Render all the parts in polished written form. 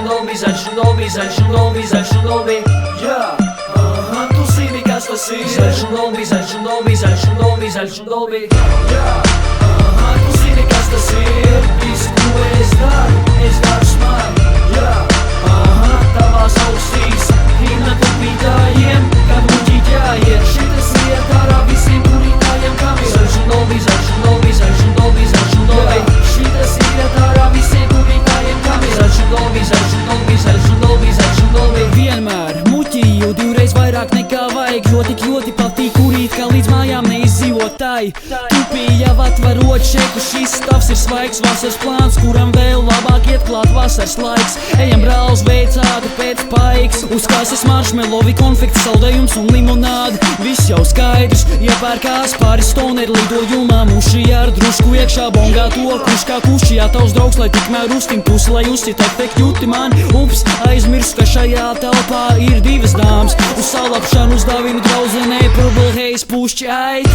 dolbi, zaļš un dolbi, zaļš un dolbi, zaļš un dolbi. Jā, tu zini, kas tas ir. Zaļš un dolbi, zaļš un dolbi, zaļš un dolbi, zaļš un dolbi. Jā, tu zini, kas tas ir. Visu, ko es daru smagi. Jā, tavās ausīs, himna tupītājiem, kad muļķīt jāiet. Šitas iet ārā visiem kurītājiem, kam ir. Zaļš un dolbi, zaļš un dolbi, zaļš un dolbi, zaļš un dolbi. Šitas iet ārā visiem kurītājiem, kam ir. Zaļš un dolbi, zaļš un dolbi, zaļš un dolbi, zaļš un dolbi. Vienmēr muļķīju divreiz vairāk nekā vajag, jo tik ļoti patīk kurīt, kā līdz mājām neizdzīvotai. Tupī jau atvarot šeiku, šis stāvs ir svaigs vasaras plāns, kuram vēl labāk iet klāt vasaras laiks. Ejam brālis veic ātri pēc paiks, uz kāses maršmelovi, konfekts, saldējums un limonādi. Viss jau skaidrs, iepērkās pāri stoner lidojumā, muši ar drušku iekšā bongā to kurš kā kušijā tavs draugs, lai tikmēr uztim pusi, lai uzcit efekti jūti man. Ups, aizmirst, ka šajā telpā ir divas dāmas, uz salapšanu uzdāvinu draudzenei, purple haze pušķi ait.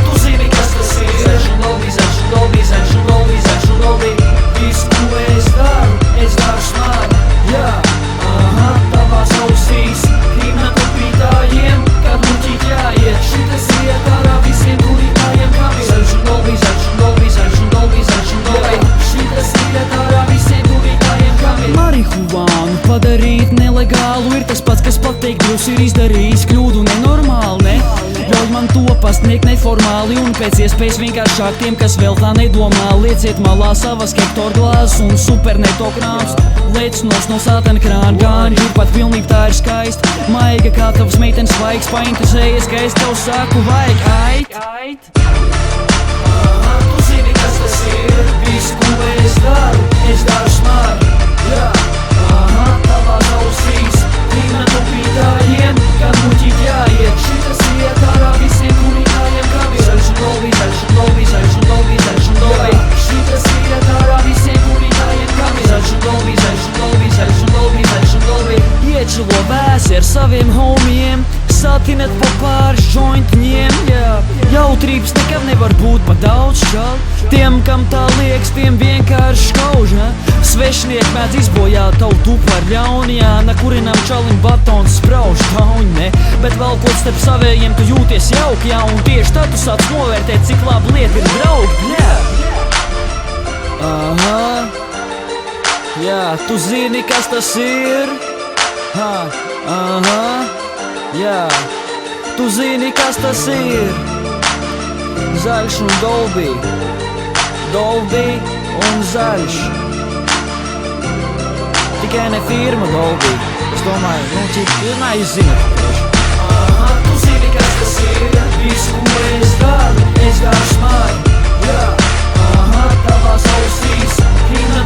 Tu zini, kas tas ir. Zaļš un dolbi, zaļš un dolbi, zaļš un dolbi, zaļš un dolbi. Visu, ko es daru smagi. Jā, tavās ausīs, himna tupītājiem, kad muļķīt jāiet. Šitas iet ārā visiem kurītājiem, kam ir. Zaļš un dolbi, zaļš un dolbi, zaļš un dolbi, zaļš un dolbi. Šitas iet ārā visiem kurītājiem, kam ir. Marihuānu padarīt nelegālu ir tas pats, kas pateikt, Dievs ir izdarījis kļūdu nenormāli, ne? Ļauj man to pasniegt neformāli un pēc iespējas vienkāršāk tiem, kas vēl tā nedomā. Lieciet malā savas hektorglāzes un superneto krāns. Lēc no sātana krāna gāņi, ir pat pilnīgi tā ir skaist. Maiga kā tavs meitenes vaigs, painteresējies, ka es tev saku vajag ait. Tu zini, kas tas ir. Visu, ko es daru smagi. Jā, tavās ausīs, himna tupītājiem, kad muļķīt jāiet. Šitas iet ārā visiem kurītājiem, kam ir. Zaļš un dolbi, zaļš un dolbi, zaļš un dolbi, zaļš un dolbi. Šitas iet ārā visiem kurītājiem, kam ir. Zaļš un dolbi, zaļš un dolbi, zaļš un dolbi, zaļš un dolbi. Iečilo vēsi ar saviem homiem, satinat pa pāris jointņiem, jā. Jautrības nekad nevar būt pa daudz šal. Tiem, kam tā liekas, tiem vienkārši skauž, ja? Svešnieki mēdz izbojāt tavu tupu ar ļauni, jā. Kurinam čalim batons sprauž tauņi, ne? Bet valkot starp savējiem tu jūties jauki, jā. Un tieši tad tu sāc novērtēt, cik labi lieta ir draugi, jā. Jā, tu zini, kas tas ir? Jā, tu zini, kas tas ir? Zaļš un dolbi, dolbi un zaļš. Tikai ne firma dolbi. Es domāju, cik pirmā jūs zinat. Tu zini, kas tas ir. Visu, ko es daru smagi. Jā, tavās ausīs, himna